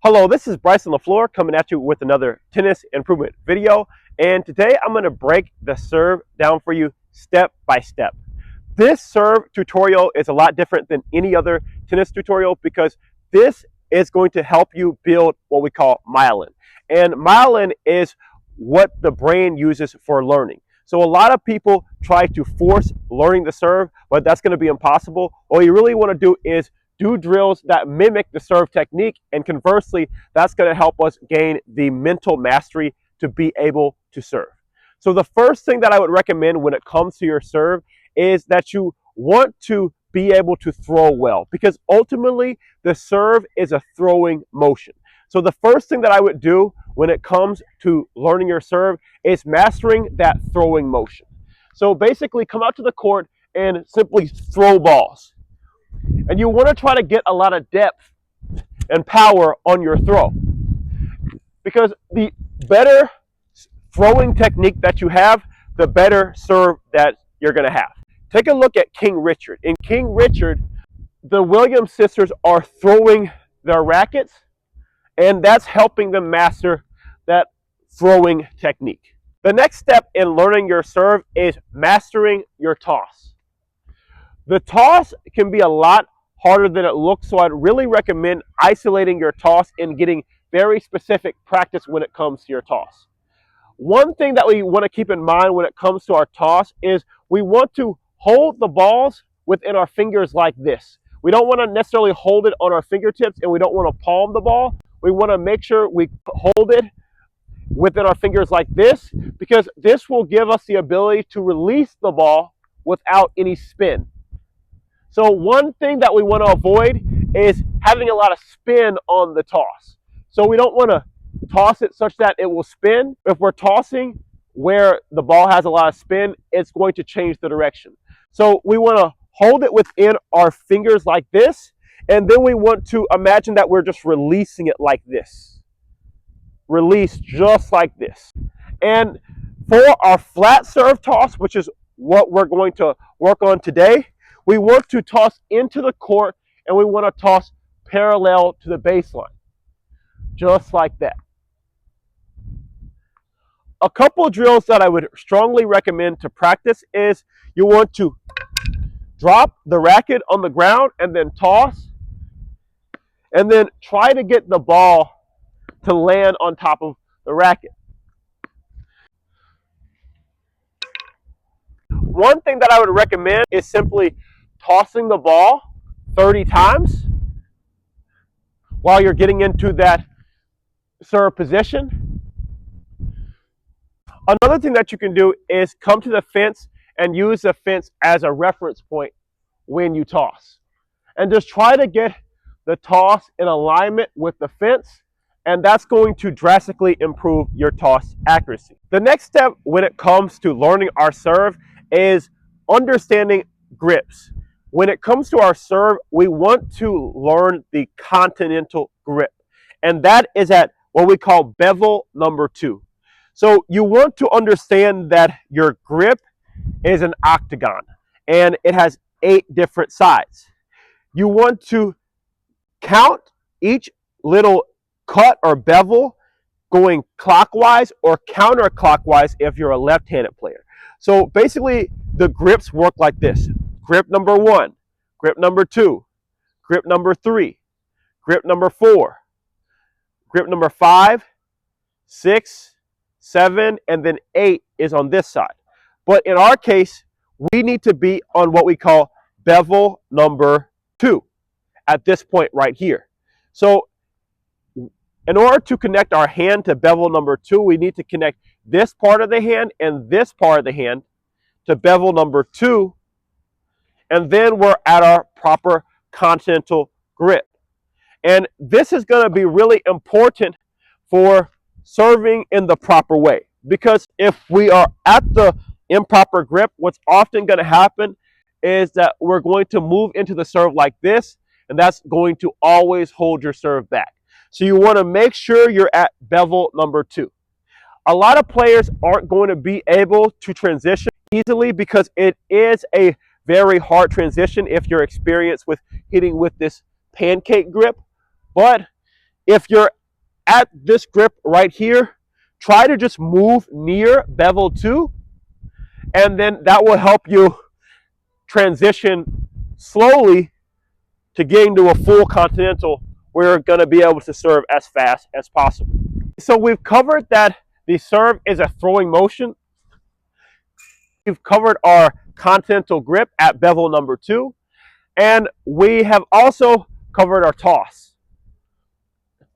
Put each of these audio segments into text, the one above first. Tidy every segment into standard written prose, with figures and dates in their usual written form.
Hello, this is Bryson LaFleur coming at you with another tennis improvement video. And today I'm going to break the serve down for you step by step. This serve tutorial is a lot different than any other tennis tutorial because this is going to help you build what we call myelin. And myelin is what the brain uses for learning. So a lot of people try to force learning the serve, but that's going to be impossible. All you really want to do is do drills that mimic the serve technique, and conversely, that's going to help us gain the mental mastery to be able to serve. So the first thing that I would recommend when it comes to your serve is that you want to be able to throw well, because ultimately the serve is a throwing motion. So the first thing that I would do when it comes to learning your serve is mastering that throwing motion. So basically come out to the court and simply throw balls. And you want to try to get a lot of depth and power on your throw, because the better throwing technique that you have, the better serve that you're going to have. Take a look at King Richard. In King Richard, the Williams sisters are throwing their rackets, and that's helping them master that throwing technique. The next step in learning your serve is mastering your toss. The toss can be a lot harder than it looks, so I'd really recommend isolating your toss and getting very specific practice when it comes to your toss. One thing that we want to keep in mind when it comes to our toss is we want to hold the balls within our fingers like this. We don't want to necessarily hold it on our fingertips, and we don't want to palm the ball. We want to make sure we hold it within our fingers like this, because this will give us the ability to release the ball without any spin. So one thing that we want to avoid is having a lot of spin on the toss. So we don't want to toss it such that it will spin. If we're tossing where the ball has a lot of spin, it's going to change the direction. So we want to hold it within our fingers like this, and then we want to imagine that we're just releasing it like this. Release just like this. And for our flat serve toss, which is what we're going to work on today, we want to toss into the court, and we want to toss parallel to the baseline, just like that. A couple of drills that I would strongly recommend to practice is you want to drop the racket on the ground and then toss, and then try to get the ball to land on top of the racket. One thing that I would recommend is simply tossing the ball 30 times while you're getting into that serve position. Another thing that you can do is come to the fence and use the fence as a reference point when you toss. And just try to get the toss in alignment with the fence, and that's going to drastically improve your toss accuracy. The next step when it comes to learning our serve is understanding grips. When it comes to our serve, we want to learn the continental grip, and that is at what we call bevel number 2. So you want to understand that your grip is an octagon, and it has 8 different sides. You want to count each little cut or bevel going clockwise or counterclockwise if you're a left-handed player. So basically, the grips work like this. Grip number 1, grip number 2, grip number 3, grip number 4, grip number 5, 6, 7, and then 8 is on this side. But in our case, we need to be on what we call bevel number 2 at this point right here. So in order to connect our hand to bevel number 2, we need to connect this part of the hand and this part of the hand to bevel number 2, and then we're at our proper continental grip. And this is going to be really important for serving in the proper way, because if we are at the improper grip, what's often going to happen is that we're going to move into the serve like this, and that's going to always hold your serve back. So you want to make sure you're at bevel number 2. A lot of players aren't going to be able to transition easily because it is a very hard transition if you're experienced with hitting with this pancake grip. But if you're at this grip right here, try to just move near bevel 2, and then that will help you transition slowly to getting to a full continental where you're going to be able to serve as fast as possible. So we've covered that the serve is a throwing motion. We've covered our continental grip at bevel number 2, and we have also covered our toss.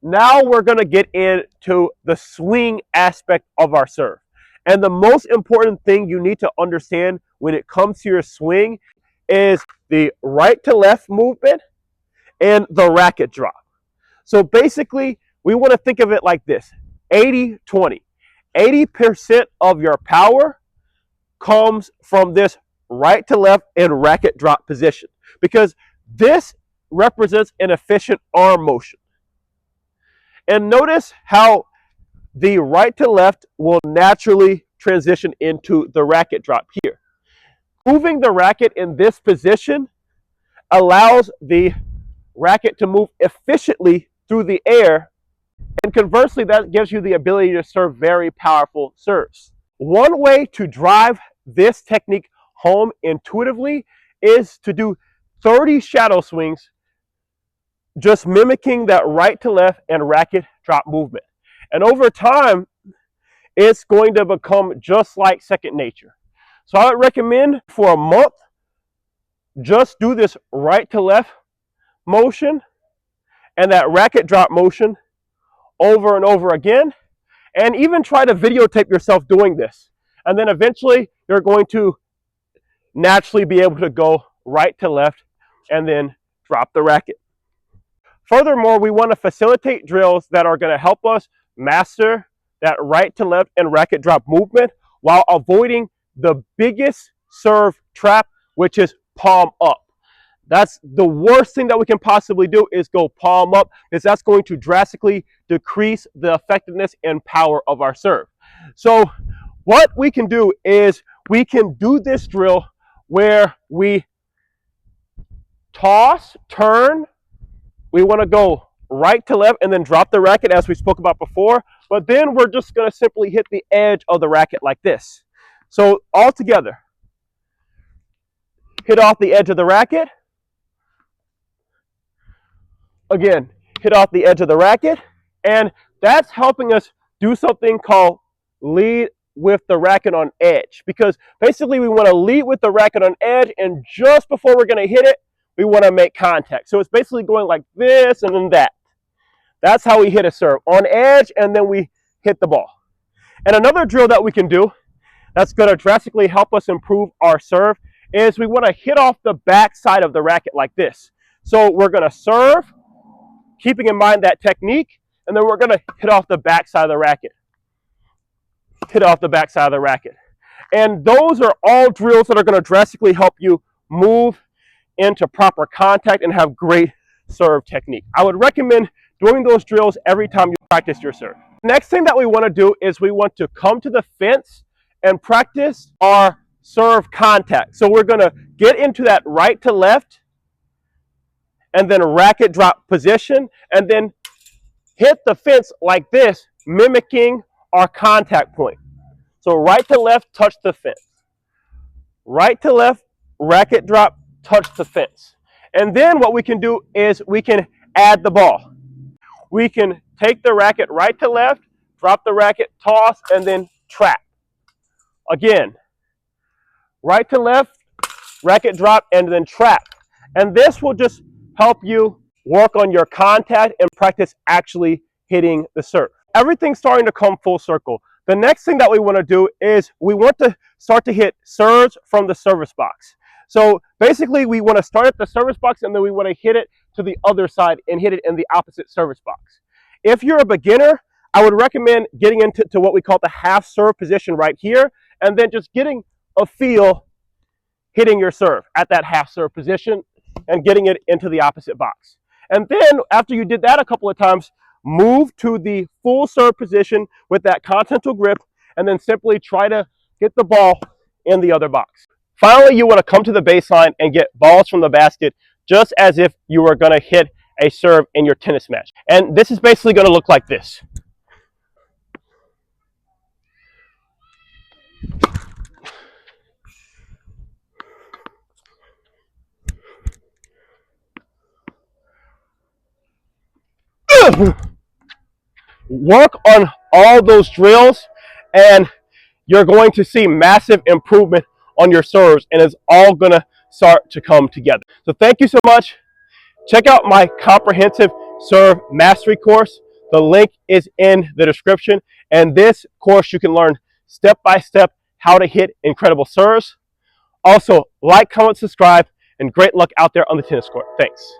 Now we're going to get into the swing aspect of our serve. And the most important thing you need to understand when it comes to your swing is the right to left movement and the racket drop. So basically, we want to think of it like this: 80-20. 80% of your power comes from this right to left and racket drop position, because this represents an efficient arm motion. And notice how the right to left will naturally transition into the racket drop here. Moving the racket in this position allows the racket to move efficiently through the air, and conversely, that gives you the ability to serve very powerful serves. One way to drive this technique home intuitively is to do 30 shadow swings, just mimicking that right to left and racket drop movement. And over time, it's going to become just like second nature. So I would recommend for a month, just do this right to left motion and that racket drop motion over and over again, and even try to videotape yourself doing this. And then eventually you're going to naturally be able to go right to left and then drop the racket. Furthermore, we want to facilitate drills that are going to help us master that right to left and racket drop movement while avoiding the biggest serve trap, which is palm up. That's the worst thing that we can possibly do, is go palm up, because that's going to drastically decrease the effectiveness and power of our serve. So what we can do is we can do this drill where we toss, turn. We want to go right to left and then drop the racket as we spoke about before, but then we're just going to simply hit the edge of the racket like this. So all together, hit off the edge of the racket. Again, hit off the edge of the racket, and that's helping us do something called lead with the racket on edge, because basically we want to lead with the racket on edge, and just before we're going to hit it, we want to make contact. So it's basically going like this and then that. That's how we hit a serve, on edge, and then we hit the ball. And another drill that we can do that's going to drastically help us improve our serve is we want to hit off the back side of the racket like this. So we're going to serve, keeping in mind that technique, and then we're going to hit off the back side of the racket. Hit off the back side of the racket. And those are all drills that are going to drastically help you move into proper contact and have great serve technique. I would recommend doing those drills every time you practice your serve. Next thing that we want to do is we want to come to the fence and practice our serve contact. So we're going to get into that right to left and then racket drop position, and then hit the fence like this, mimicking our contact point. So right to left, touch the fence. Right to left, racket drop, touch the fence. And then what we can do is we can add the ball. We can take the racket right to left, drop the racket, toss, and then trap. Again, right to left, racket drop, and then trap. And this will just help you work on your contact and practice actually hitting the serve. Everything's starting to come full circle. The next thing that we want to do is we want to start to hit serves from the service box. So basically we want to start at the service box, and then we want to hit it to the other side and hit it in the opposite service box. If you're a beginner, I would recommend getting into what we call the half serve position right here, and then just getting a feel hitting your serve at that half serve position and getting it into the opposite box. And then after you did that a couple of times, move to the full serve position with that continental grip, and then simply try to get the ball in the other box. Finally, you want to come to the baseline and get balls from the basket just as if you were going to hit a serve in your tennis match. And this is basically going to look like this. Work on all those drills and you're going to see massive improvement on your serves, and it's all going to start to come together. So thank you so much. Check out my comprehensive serve mastery course. The link is in the description, and this course you can learn step by step how to hit incredible serves. Also, like, comment, subscribe, and great luck out there on the tennis court. Thanks.